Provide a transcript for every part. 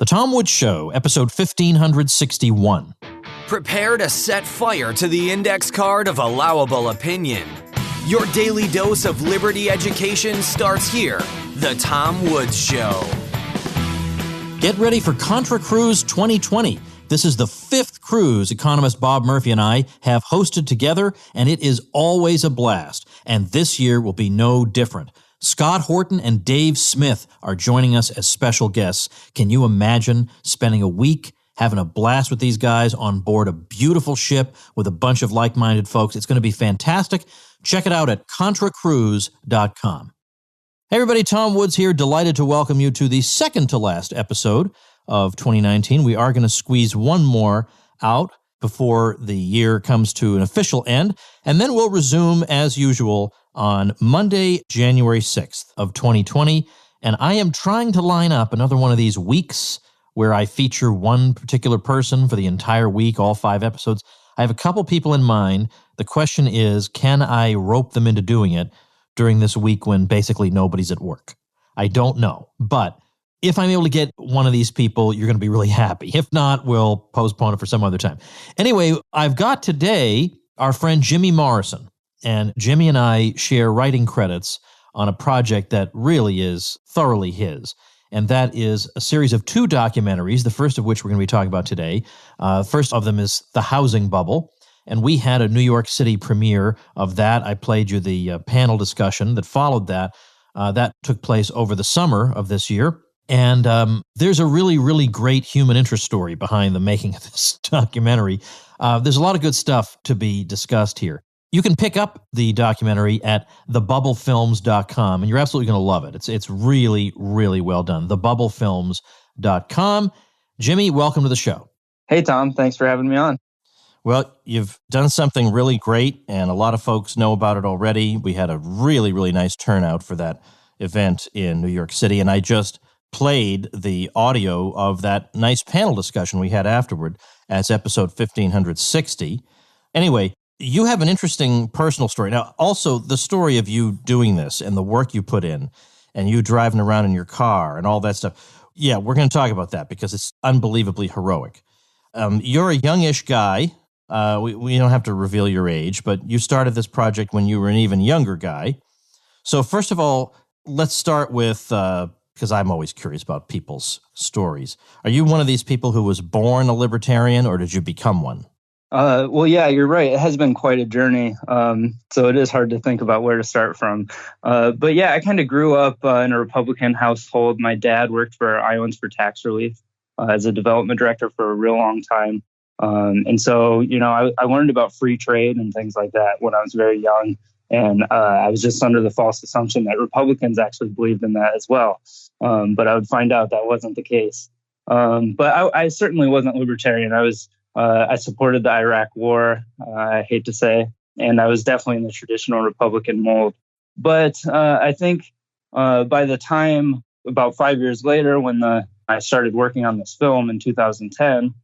The Tom Woods Show, episode 1561. Prepare to set fire to the index card of allowable opinion. Your daily dose of liberty education starts here. The Tom Woods Show. Get ready for Contra Cruise 2020. This is the fifth cruise economist Bob Murphy and I have hosted together, and it is always a blast. And this year will be no different. Scott Horton and Dave Smith are joining us as special guests. Can you imagine spending a week having a blast with these guys on board a beautiful ship with a bunch of like-minded folks? It's going to be fantastic. Check it out at contracruise.com. Hey everybody, Tom Woods here. Delighted to welcome you to the second to last episode of 2019. We are going to squeeze one more out before the year comes to an official end, and then we'll resume as usual on Monday, January 6th of 2020, and I am trying to line up another one of these weeks where I feature one particular person for the entire week, all 5 episodes. I have a couple people in mind. The question is, can I rope them into doing it during this week when basically nobody's at work? I don't know, but if I'm able to get one of these people, you're going to be really happy. If not, we'll postpone it for some other time. Anyway, I've got today our friend Jimmy Morrison. And Jimmy and I share writing credits on a project that really is thoroughly his. And that is a series of 2 documentaries, the first of which we're going to be talking about today. First of them is The Housing Bubble. And we had a New York City premiere of that. I played you the panel discussion that followed that. That took place over the summer of this year. And there's a really, really great human interest story behind the making of this documentary. There's a lot of good stuff to be discussed here. You can pick up the documentary at thebubblefilms.com, and you're absolutely going to love it. It's really, really well done. Thebubblefilms.com. Jimmy, welcome to the show. Hey, Tom. Thanks for having me on. Well, you've done something really great, and a lot of folks know about it already. We had a really, really nice turnout for that event in New York City, and I just played the audio of that nice panel discussion we had afterward as episode 1560. Anyway, you have an interesting personal story. Now, also the story of you doing this and the work you put in and you driving around in your car and all that stuff. Yeah, we're going to talk about that because it's unbelievably heroic. You're a youngish guy. We don't have to reveal your age, but you started this project when you were an even younger guy. So first of all, let's start with, because I'm always curious about people's stories. Are you one of these people who was born a libertarian, or did you become one? Well, yeah, you're right. It has been quite a journey. So it is hard to think about where to start from. But yeah, I kind of grew up in a Republican household. My dad worked for Iowans for Tax Relief as a development director for a real long time. And so, you know, I learned about free trade and things like that when I was very young. And I was just under the false assumption that Republicans actually believed in that as well. But I would find out that wasn't the case. But I certainly wasn't libertarian. I supported the Iraq War, I hate to say, and I was definitely in the traditional Republican mold. But I think by the time, about 5 years later, when I started working on this film in 2010,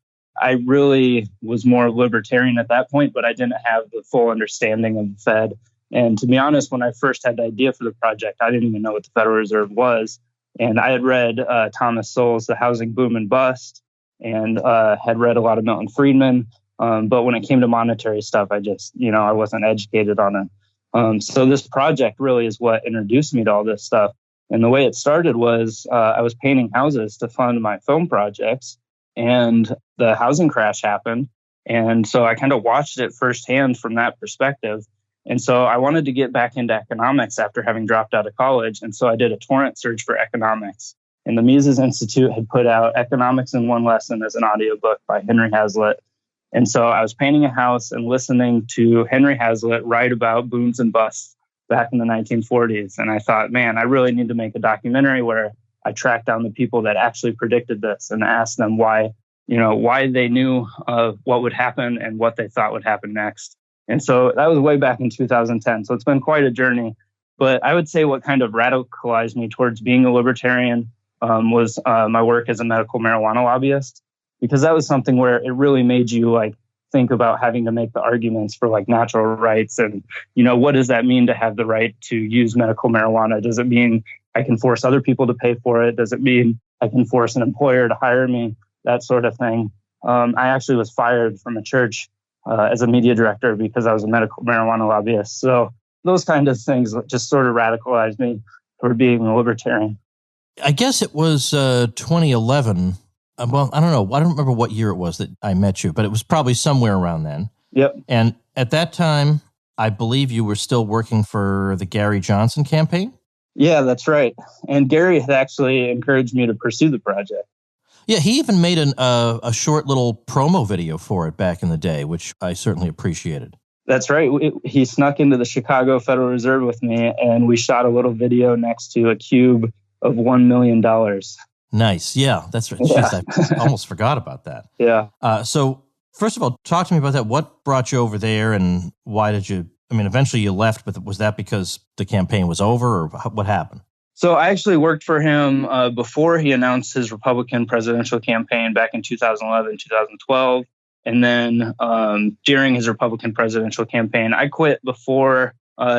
I really was more libertarian at that point, but I didn't have the full understanding of the Fed. And to be honest, when I first had the idea for the project, I didn't even know what the Federal Reserve was. And I had read Thomas Sowell's The Housing Boom and Bust, and had read a lot of Milton Friedman. But when it came to monetary stuff, I just, I wasn't educated on it. So this project really is what introduced me to all this stuff. And the way it started was I was painting houses to fund my film projects, and the housing crash happened. And so I kind of watched it firsthand from that perspective. And so I wanted to get back into economics after having dropped out of college. And so I did a torrent search for economics. And the Mises Institute had put out Economics in One Lesson as an audiobook by Henry Hazlitt. And so I was painting a house and listening to Henry Hazlitt write about booms and busts back in the 1940s. And I thought, man, I really need to make a documentary where I track down the people that actually predicted this and ask them why they knew what would happen and what they thought would happen next. And so that was way back in 2010. So it's been quite a journey. But I would say what kind of radicalized me towards being a libertarian was my work as a medical marijuana lobbyist, because that was something where it really made you think about having to make the arguments for natural rights and, what does that mean to have the right to use medical marijuana? Does it mean I can force other people to pay for it? Does it mean I can force an employer to hire me, that sort of thing. I actually was fired from a church as a media director because I was a medical marijuana lobbyist. So those kind of things just sort of radicalized me toward being a libertarian. I guess it was 2011. Well, I don't know. I don't remember what year it was that I met you, but it was probably somewhere around then. Yep. And at that time, I believe you were still working for the Gary Johnson campaign? Yeah, that's right. And Gary had actually encouraged me to pursue the project. Yeah, he even made a short little promo video for it back in the day, which I certainly appreciated. That's right. He snuck into the Chicago Federal Reserve with me, and we shot a little video next to a cube of $1 million. Nice. Yeah, that's right. Yeah. Jeez, I almost forgot about that. Yeah. So first of all, talk to me about that. What brought you over there, and why did you, eventually you left, but was that because the campaign was over, or what happened? So I actually worked for him before he announced his Republican presidential campaign back in 2011, 2012. And then during his Republican presidential campaign, I quit before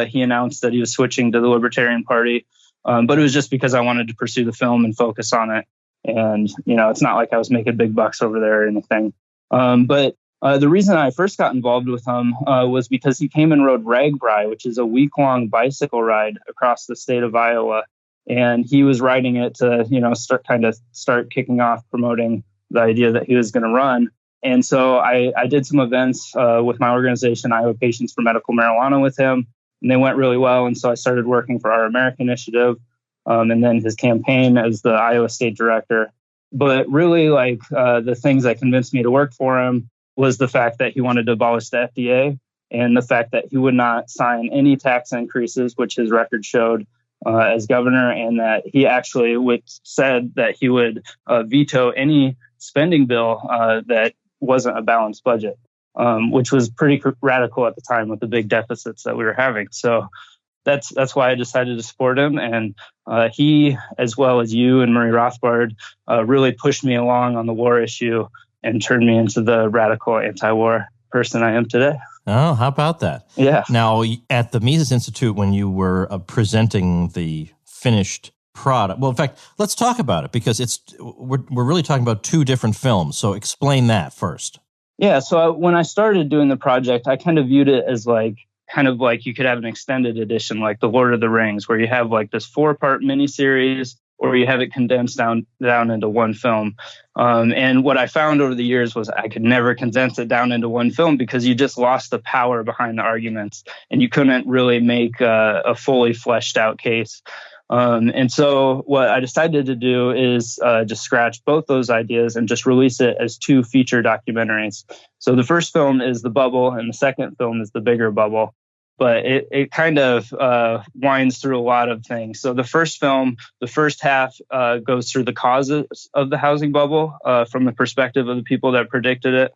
he announced that he was switching to the Libertarian Party. But it was just because I wanted to pursue the film and focus on it. And, it's not like I was making big bucks over there or anything. But the reason I first got involved with him was because he came and rode RAGBRAI, which is a week-long bicycle ride across the state of Iowa. And he was riding it to, start kicking off promoting the idea that he was going to run. And so I did some events with my organization, Iowa Patients for Medical Marijuana, with him, and they went really well. And so I started working for Our American Initiative and then his campaign as the Iowa State Director. But really, the things that convinced me to work for him was the fact that he wanted to abolish the FDA and the fact that he would not sign any tax increases, which his record showed as governor, and that he actually said that he would veto any spending bill that wasn't a balanced budget, which was pretty radical at the time with the big deficits that we were having. So that's why I decided to support him. And he, as well as you and Murray Rothbard, really pushed me along on the war issue and turned me into the radical anti-war person I am today. Oh, how about that? Yeah. Now, at the Mises Institute, when you were presenting the finished product, well, in fact, let's talk about it, because we're really talking about two different films. So explain that first. Yeah. So when I started doing the project, I kind of viewed it as kind of like you could have an extended edition, like The Lord of the Rings, where you have this 4-part miniseries, or you have it condensed down into one film. And what I found over the years was I could never condense it down into one film because you just lost the power behind the arguments, and you couldn't really make a fully fleshed out case. And so what I decided to do is just scratch both those ideas and just release it as 2 feature documentaries. So the first film is The Bubble, and the second film is The Bigger Bubble. But it kind of winds through a lot of things. So the first film, the first half goes through the causes of the housing bubble from the perspective of the people that predicted it.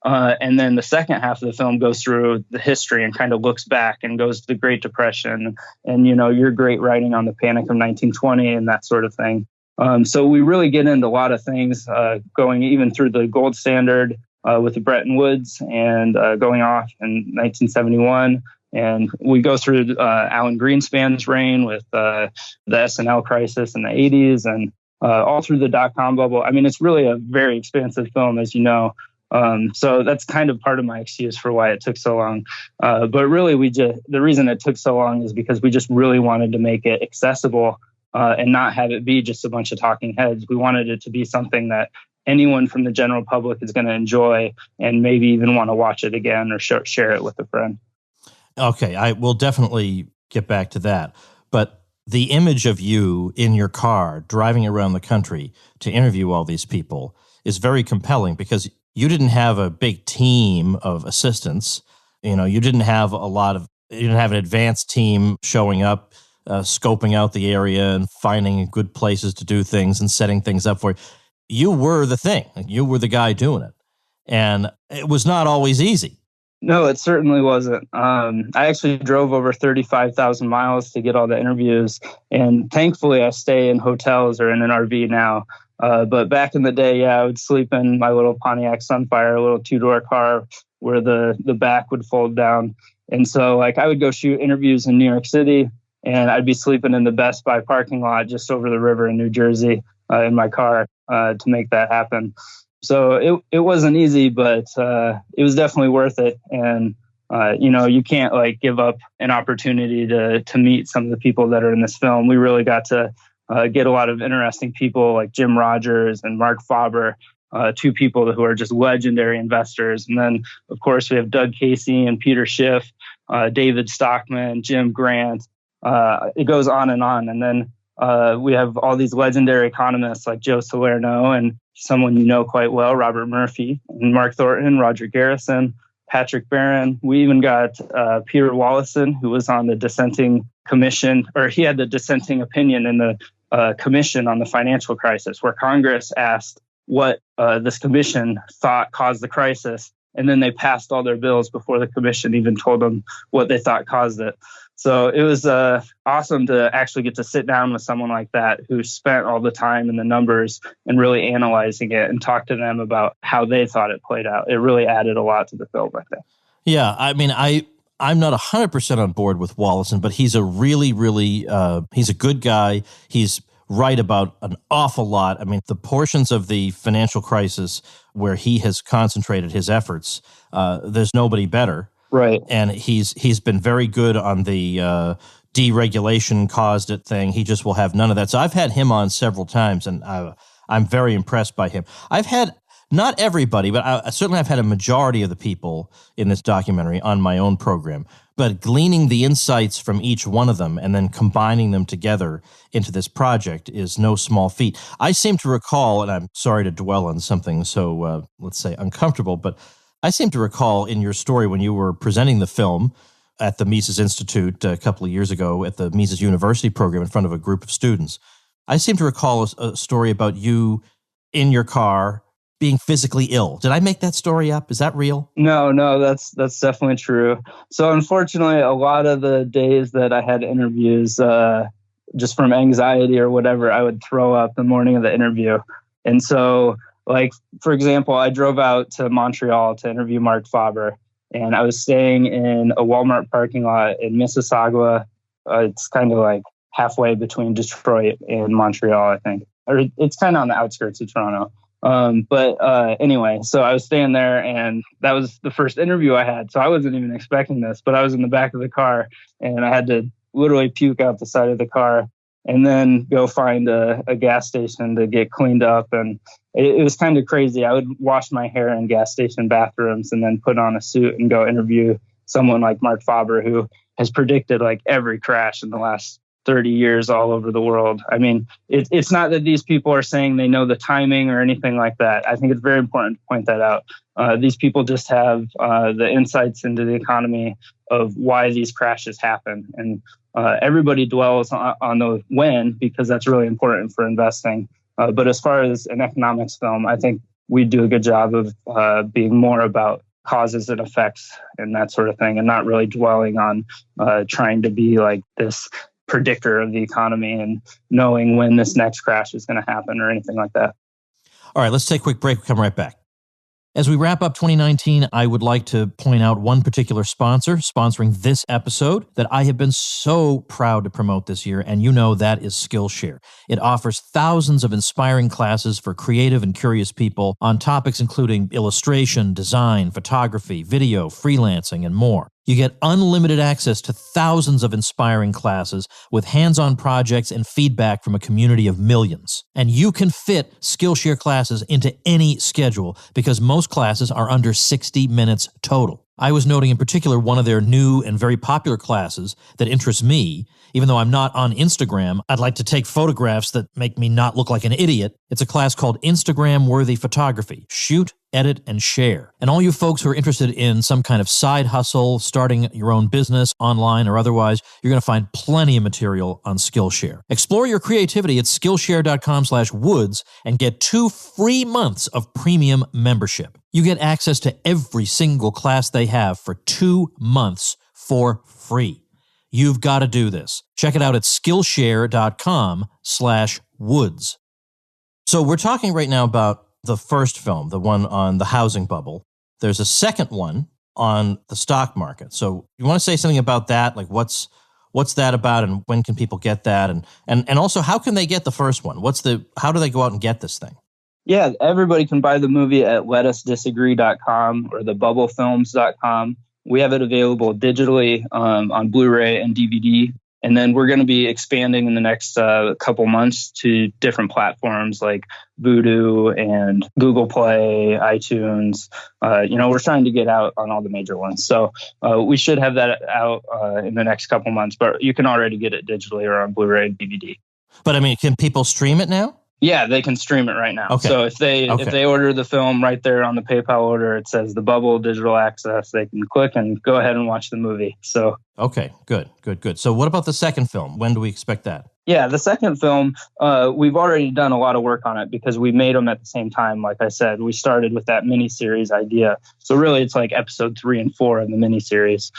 And then the second half of the film goes through the history and kind of looks back and goes to the Great Depression and, your great writing on the Panic of 1920 and that sort of thing. So we really get into a lot of things, going even through the gold standard with the Bretton Woods and going off in 1971. And we go through Alan Greenspan's reign with the S&L crisis in the 80s and all through the dot-com bubble. It's really a very expansive film, as you know. So that's kind of part of my excuse for why it took so long. But really, the reason it took so long is because we just really wanted to make it accessible and not have it be just a bunch of talking heads. We wanted it to be something that anyone from the general public is going to enjoy and maybe even want to watch it again or share it with a friend. Okay, I will definitely get back to that. But the image of you in your car driving around the country to interview all these people is very compelling because you didn't have a big team of assistants. You didn't have an advanced team showing up, scoping out the area and finding good places to do things and setting things up for you. You were the thing. You were the guy doing it. And it was not always easy. No, it certainly wasn't. I actually drove over 35,000 miles to get all the interviews. And thankfully, I stay in hotels or in an RV now. But back in the day, I would sleep in my little Pontiac Sunfire, a little 2-door car where the back would fold down. And so I would go shoot interviews in New York City, and I'd be sleeping in the Best Buy parking lot just over the river in New Jersey. in my car to make that happen. So it wasn't easy, but it was definitely worth it. And you can't like give up an opportunity to meet some of the people that are in this film. We really got to get a lot of interesting people like Jim Rogers and Mark Faber, two people who are just legendary investors. And then, of course, we have Doug Casey and Peter Schiff, David Stockman, Jim Grant. It goes on. And then we have all these legendary economists like Joe Salerno and someone you know quite well, Robert Murphy, and Mark Thornton, Roger Garrison, Patrick Barron. We even got Peter Wallison, who was on the dissenting commission, or he had the dissenting opinion in the commission on the financial crisis, where Congress asked what this commission thought caused the crisis. And then they passed all their bills before the commission even told them what they thought caused it. So it was awesome to actually get to sit down with someone like that who spent all the time in the numbers and really analyzing it and talk to them about how they thought it played out. It really added a lot to the film, I think. Yeah, I mean, I'm not 100% on board with Wallison, but he's a really, really, he's a good guy. He's right about an awful lot. I mean, the portions of the financial crisis where he has concentrated his efforts, there's nobody better. Right. And he's been very good on the deregulation caused it thing. He just will have none of that. So I've had him on several times, and I'm very impressed by him. I've had not everybody, but I've had a majority of the people in this documentary on my own program. But gleaning the insights from each one of them and then combining them together into this project is no small feat. I seem to recall, and I'm sorry to dwell on something so, let's say, uncomfortable, but I seem to recall in your story when you were presenting the film at the Mises Institute a couple of years ago at the Mises University program in front of a group of students, I seem to recall a story about you in your car being physically ill. Did I make that story up? Is that real? No, that's definitely true. So unfortunately, a lot of the days that I had interviews, just from anxiety or whatever, I would throw up the morning of the interview. And so, like, for example, I drove out to Montreal to interview Mark Faber, and I was staying in a Walmart parking lot in Mississauga. It's kind of like halfway between Detroit and Montreal, I think. Or it's kind of on the outskirts of Toronto. Anyway, so I was staying there, and that was the first interview I had. So I wasn't even expecting this, but I was in the back of the car, and I had to literally puke out the side of the car and then go find a gas station to get cleaned up. And it was kind of crazy. I would wash my hair in gas station bathrooms and then put on a suit and go interview someone like Mark Faber, who has predicted like every crash in the last 30 years all over the world. I mean, it's not that these people are saying they know the timing or anything like that. I think it's very important to point that out. These people just have the insights into the economy of why these crashes happen. And everybody dwells on the when, because that's really important for investing. But as far as an economics film, I think we do a good job of being more about causes and effects and that sort of thing, and not really dwelling on trying to be like this predictor of the economy and knowing when this next crash is going to happen or anything like that. All right, let's take a quick break. We'll come right back. As we wrap up 2019, I would like to point out one particular sponsor sponsoring this episode that I have been so proud to promote this year, and you know that is Skillshare. It offers thousands of inspiring classes for creative and curious people on topics including illustration, design, photography, video, freelancing, and more. You get unlimited access to thousands of inspiring classes with hands-on projects and feedback from a community of millions. And you can fit Skillshare classes into any schedule because most classes are under 60 minutes total. I was noting in particular one of their new and very popular classes that interests me. Even though I'm not on Instagram, I'd like to take photographs that make me not look like an idiot. It's a class called Instagram-Worthy Photography. Shoot, edit, and share. And all you folks who are interested in some kind of side hustle, starting your own business, online or otherwise, you're going to find plenty of material on Skillshare. Explore your creativity at Skillshare.com/woods and get 2 free months of premium membership. You get access to every single class they have for 2 months for free. You've got to do this. Check it out at Skillshare.com/woods. So we're talking right now about the first film, the one on the housing bubble. There's a second one on the stock market. So you want to say something about that? Like what's What's that about, and when can people get that? And also, how can they get the first one? How do they go out and get this thing? Yeah, everybody can buy the movie at letusdisagree.com or thebubblefilms.com. We have it available digitally on Blu-ray and DVD. And then we're going to be expanding in the next couple months to different platforms like Vudu and Google Play, iTunes. We're trying to get out on all the major ones. So we should have that out in the next couple months, but you can already get it digitally or on Blu-ray and DVD. But I mean, can people stream it now? Yeah, they can stream it right now. Okay. So if they order the film right there on the PayPal order, it says the Bubble Digital Access. They can click and go ahead and watch the movie. So okay, good. So what about the second film? When do we expect that? Yeah, the second film, we've already done a lot of work on it because we made them at the same time. Like I said, we started with that miniseries idea. So really, it's like episode 3 and 4 of the miniseries.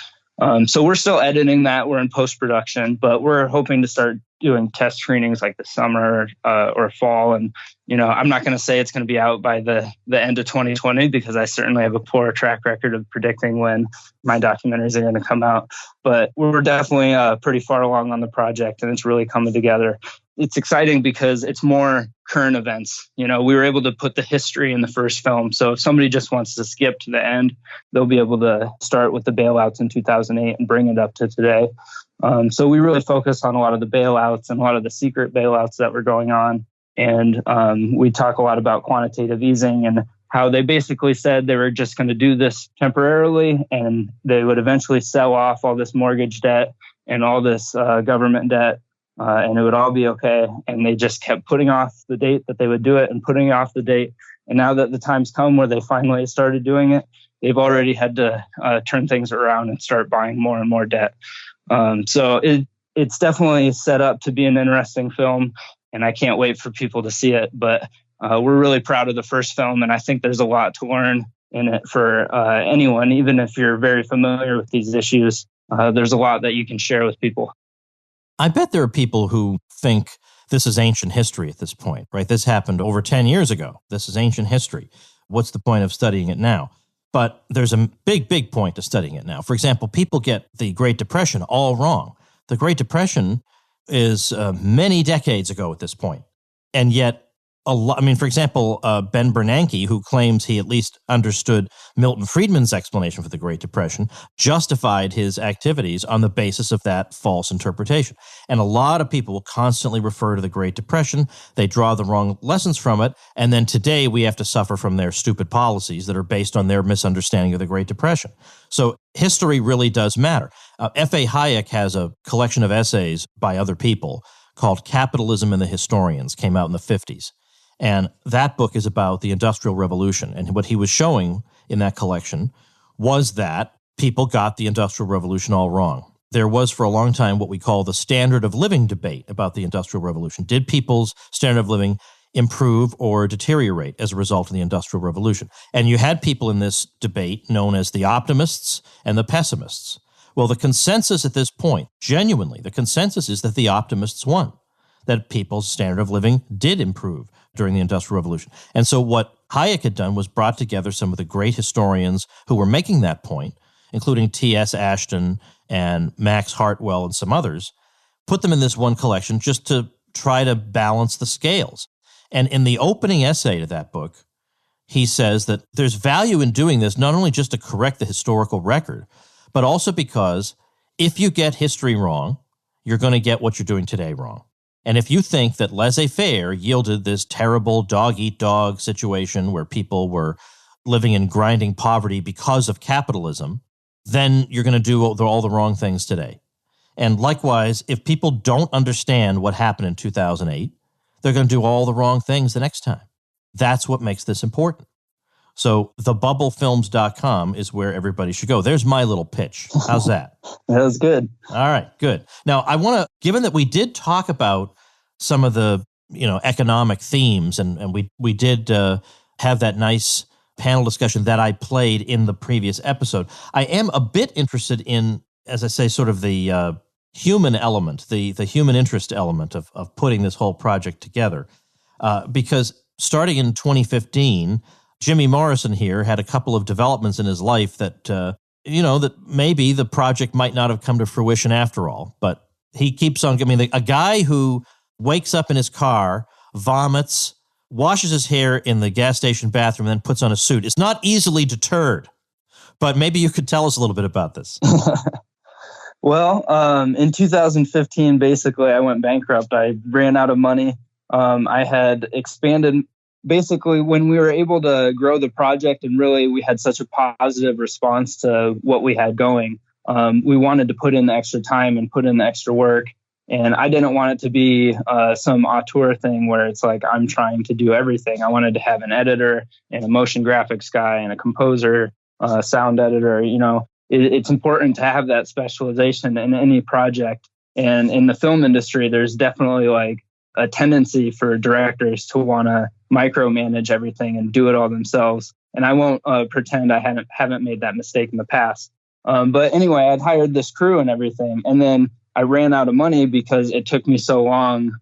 So we're still editing that. We're in post-production, but we're hoping to start doing test screenings like the summer or fall. And, I'm not going to say it's going to be out by the end of 2020 because I certainly have a poor track record of predicting when my documentaries are going to come out. But we're definitely pretty far along on the project, and it's really coming together. It's exciting because it's more current events. We were able to put the history in the first film. So if somebody just wants to skip to the end, they'll be able to start with the bailouts in 2008 and bring it up to today. So we really focus on a lot of the bailouts and a lot of the secret bailouts that were going on. And we talk a lot about quantitative easing and how they basically said they were just going to do this temporarily and they would eventually sell off all this mortgage debt and all this government debt. And it would all be okay. And they just kept putting off the date that they would do it and putting off the date. And now that the time's come where they finally started doing it, they've already had to turn things around and start buying more and more debt. So it's definitely set up to be an interesting film, and I can't wait for people to see it. But we're really proud of the first film, and I think there's a lot to learn in it for anyone, even if you're very familiar with these issues. There's a lot that you can share with people. I bet there are people who think this is ancient history at this point, right? This happened over 10 years ago. This is ancient history. What's the point of studying it now? But there's a big point to studying it now. For example, people get the Great Depression all wrong. The Great Depression is many decades ago at this point. And yet, for example, Ben Bernanke, who claims he at least understood Milton Friedman's explanation for the Great Depression, justified his activities on the basis of that false interpretation. And a lot of people will constantly refer to the Great Depression. They draw the wrong lessons from it. And then today we have to suffer from their stupid policies that are based on their misunderstanding of the Great Depression. So history really does matter. F.A. Hayek has a collection of essays by other people called Capitalism and the Historians, came out in the 50s. And that book is about the Industrial Revolution. And what he was showing in that collection was that people got the Industrial Revolution all wrong. There was for a long time what we call the standard of living debate about the Industrial Revolution. Did people's standard of living improve or deteriorate as a result of the Industrial Revolution? And you had people in this debate known as the optimists and the pessimists. Well, the consensus at this point, genuinely, the consensus is that the optimists won, that people's standard of living did improve during the Industrial Revolution. And so what Hayek had done was brought together some of the great historians who were making that point, including T.S. Ashton and Max Hartwell and some others, put them in this one collection just to try to balance the scales. And in the opening essay to that book, he says that there's value in doing this, not only just to correct the historical record, but also because if you get history wrong, you're going to get what you're doing today wrong. And if you think that laissez-faire yielded this terrible dog-eat-dog situation where people were living in grinding poverty because of capitalism, then you're going to do all the wrong things today. And likewise, if people don't understand what happened in 2008, they're going to do all the wrong things the next time. That's what makes this important. So thebubblefilms.com is where everybody should go. There's my little pitch. How's that? That was good. All right, good. Now, I want to, given that we did talk about some of the, economic themes, and we did have that nice panel discussion that I played in the previous episode, I am a bit interested in, as I say, sort of the human element, the human interest element of putting this whole project together. Because starting in 2015, Jimmy Morrison here had a couple of developments in his life that, that maybe the project might not have come to fruition after all. But he keeps on, a guy who wakes up in his car, vomits, washes his hair in the gas station bathroom, and then puts on a suit is not easily deterred. But maybe you could tell us a little bit about this. Well, in 2015, basically, I went bankrupt. I ran out of money. I had expanded. Basically, when we were able to grow the project and really we had such a positive response to what we had going, we wanted to put in the extra time and put in the extra work. And I didn't want it to be some auteur thing where it's like I'm trying to do everything. I wanted to have an editor and a motion graphics guy and a composer, sound editor. It's important to have that specialization in any project. And in the film industry, there's definitely like a tendency for directors to want to micromanage everything and do it all themselves. And I won't pretend I haven't made that mistake in the past. But anyway, I'd hired this crew and everything. And then I ran out of money because it took me so long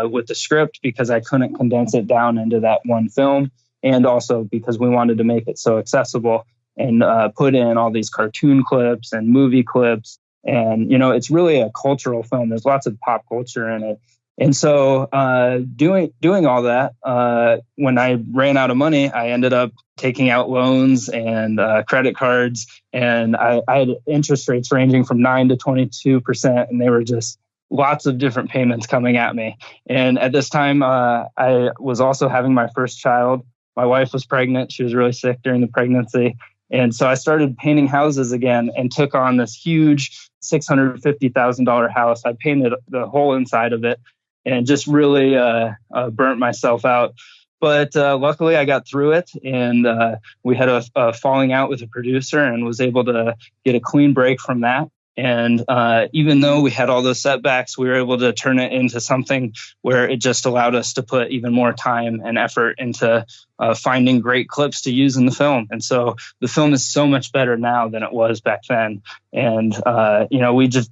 with the script because I couldn't condense it down into that one film. And also because we wanted to make it so accessible and put in all these cartoon clips and movie clips. And, it's really a cultural film. There's lots of pop culture in it. And so doing all that, when I ran out of money, I ended up taking out loans and credit cards. And I had interest rates ranging from 9 to 22%. And they were just lots of different payments coming at me. And at this time, I was also having my first child. My wife was pregnant. She was really sick during the pregnancy. And so I started painting houses again and took on this huge $650,000 house. I painted the whole inside of it and just really burnt myself out. But luckily I got through it, and we had a falling out with a producer and was able to get a clean break from that. And even though we had all those setbacks, we were able to turn it into something where it just allowed us to put even more time and effort into finding great clips to use in the film. And so the film is so much better now than it was back then. And,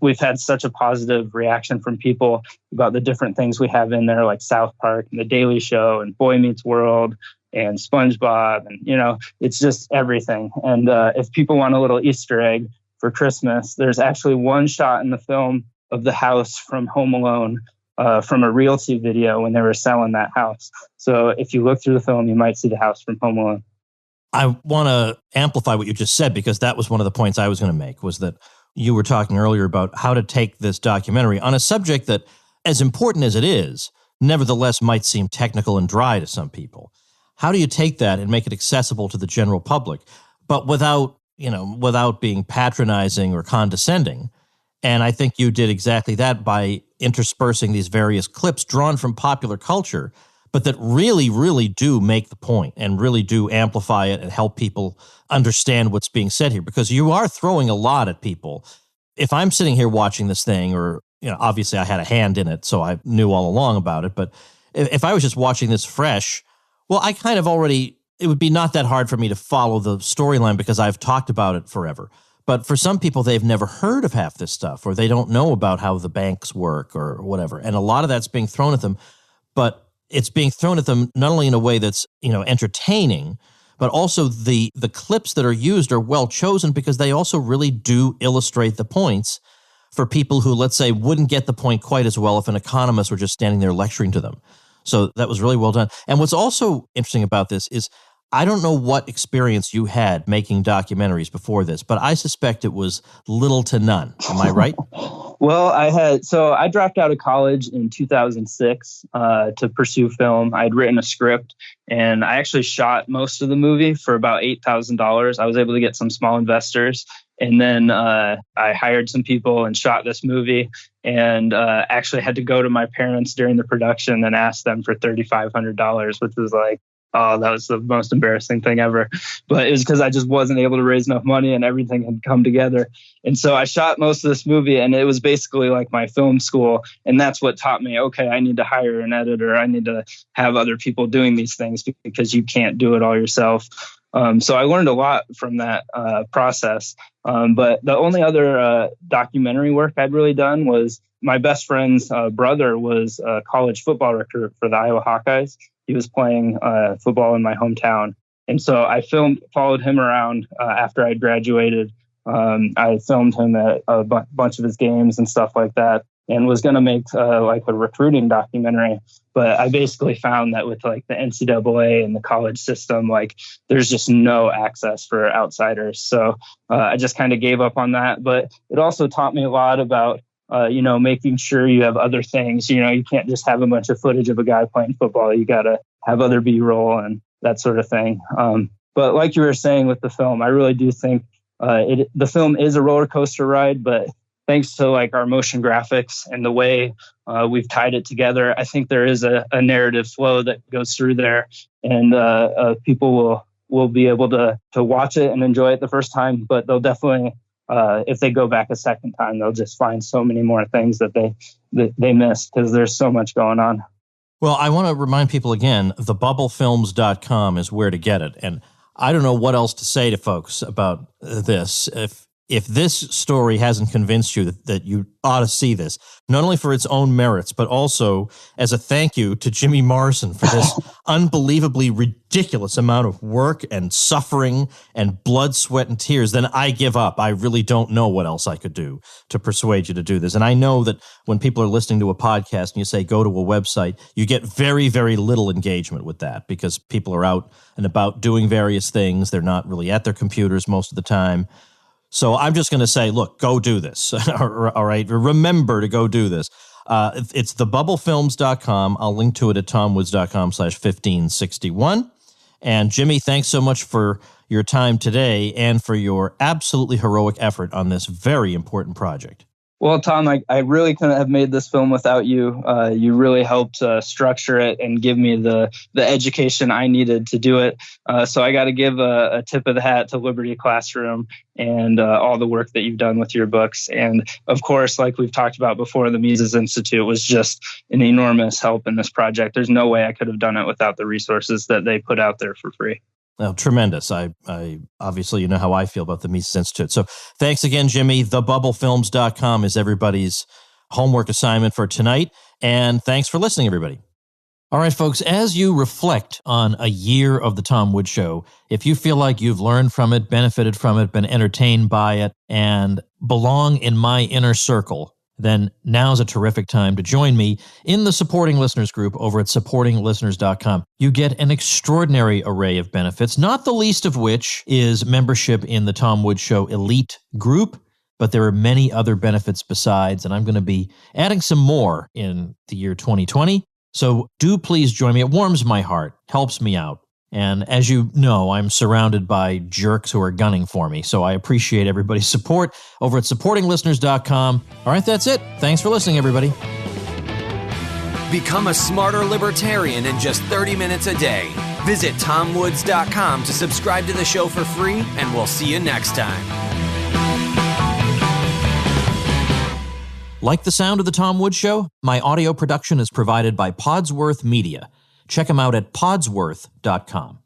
we've had such a positive reaction from people about the different things we have in there, like South Park and The Daily Show and Boy Meets World and SpongeBob. And, it's just everything. And if people want a little Easter egg for Christmas, there's actually one shot in the film of the house from Home Alone from a realty video when they were selling that house. So if you look through the film, you might see the house from Home Alone. I want to amplify what you just said, because that was one of the points I was going to make, was that you were talking earlier about how to take this documentary on a subject that, as important as it is, nevertheless might seem technical and dry to some people. How do you take that and make it accessible to the general public, but without being patronizing or condescending? And I think you did exactly that by interspersing these various clips drawn from popular culture, but that really, really do make the point and really do amplify it and help people understand what's being said here, because you are throwing a lot at people. If I'm sitting here watching this thing, or, obviously I had a hand in it, so I knew all along about it, but if I was just watching this fresh, well, I kind of already, it would be not that hard for me to follow the storyline because I've talked about it forever. But for some people, they've never heard of half this stuff, or they don't know about how the banks work or whatever. And a lot of that's being thrown at them, but it's being thrown at them not only in a way that's, entertaining, but also the clips that are used are well chosen because they also really do illustrate the points for people who, let's say, wouldn't get the point quite as well if an economist were just standing there lecturing to them. So that was really well done. And what's also interesting about this is, I don't know what experience you had making documentaries before this, but I suspect it was little to none. Am I right? Well, I dropped out of college in 2006 to pursue film. I had written a script, and I actually shot most of the movie for about $8,000. I was able to get some small investors, and then I hired some people and shot this movie, and actually had to go to my parents during the production and ask them for $3,500, which was like, oh, that was the most embarrassing thing ever. But it was because I just wasn't able to raise enough money and everything had come together. And so I shot most of this movie, and it was basically like my film school. And that's what taught me, okay, I need to hire an editor. I need to have other people doing these things because you can't do it all yourself. So I learned a lot from that process. But the only other documentary work I'd really done was my best friend's brother was a college football recruit for the Iowa Hawkeyes. He was playing football in my hometown. And so I followed him around after I graduated. I filmed him at a bunch of his games and stuff like that. and was going to make like a recruiting documentary. But I basically found that with like the NCAA and the college system, like there's just no access for outsiders. So I just kind of gave up on that. But it also taught me a lot about, making sure you have other things. You can't just have a bunch of footage of a guy playing football. You got to have other B-roll and that sort of thing. But like you were saying with the film, I really do think the film is a roller coaster ride, but thanks to like our motion graphics and the way we've tied it together, I think there is a narrative flow that goes through there, and people will be able to watch it and enjoy it the first time, but they'll definitely, if they go back a second time, they'll just find so many more things that they missed because there's so much going on. Well, I want to remind people again, thebubblepilms.com is where to get it. And I don't know what else to say to folks about this. If this story hasn't convinced you that you ought to see this, not only for its own merits, but also as a thank you to Jimmy Morrison for this unbelievably ridiculous amount of work and suffering and blood, sweat, and tears, then I give up. I really don't know what else I could do to persuade you to do this. And I know that when people are listening to a podcast and you say go to a website, you get very, very little engagement with that because people are out and about doing various things. They're not really at their computers most of the time. So I'm just going to say, look, go do this. All right. Remember to go do this. It's thebubblefilms.com. I'll link to it at tomwoods.com/1561. And Jimmy, thanks so much for your time today and for your absolutely heroic effort on this very important project. Well, Tom, I really couldn't have made this film without you. You really helped structure it and give me the education I needed to do it. So I got to give a tip of the hat to Liberty Classroom and all the work that you've done with your books. And of course, like we've talked about before, the Mises Institute was just an enormous help in this project. There's no way I could have done it without the resources that they put out there for free. Oh, tremendous. I obviously, you know how I feel about the Mises Institute. So thanks again, Jimmy. Thebubblefilms.com is everybody's homework assignment for tonight. And thanks for listening, everybody. All right, folks, as you reflect on a year of the Tom Woods Show, if you feel like you've learned from it, benefited from it, been entertained by it, and belong in my inner circle, then now's a terrific time to join me in the Supporting Listeners group over at supportinglisteners.com. You get an extraordinary array of benefits, not the least of which is membership in the Tom Woods Show Elite group, but there are many other benefits besides, and I'm going to be adding some more in the year 2020. So do please join me. It warms my heart, helps me out. And as you know, I'm surrounded by jerks who are gunning for me. So I appreciate everybody's support over at supportinglisteners.com. All right, that's it. Thanks for listening, everybody. Become a smarter libertarian in just 30 minutes a day. Visit tomwoods.com to subscribe to the show for free, and we'll see you next time. Like the sound of the Tom Woods Show? My audio production is provided by Podsworth Media. Check them out at podsworth.com.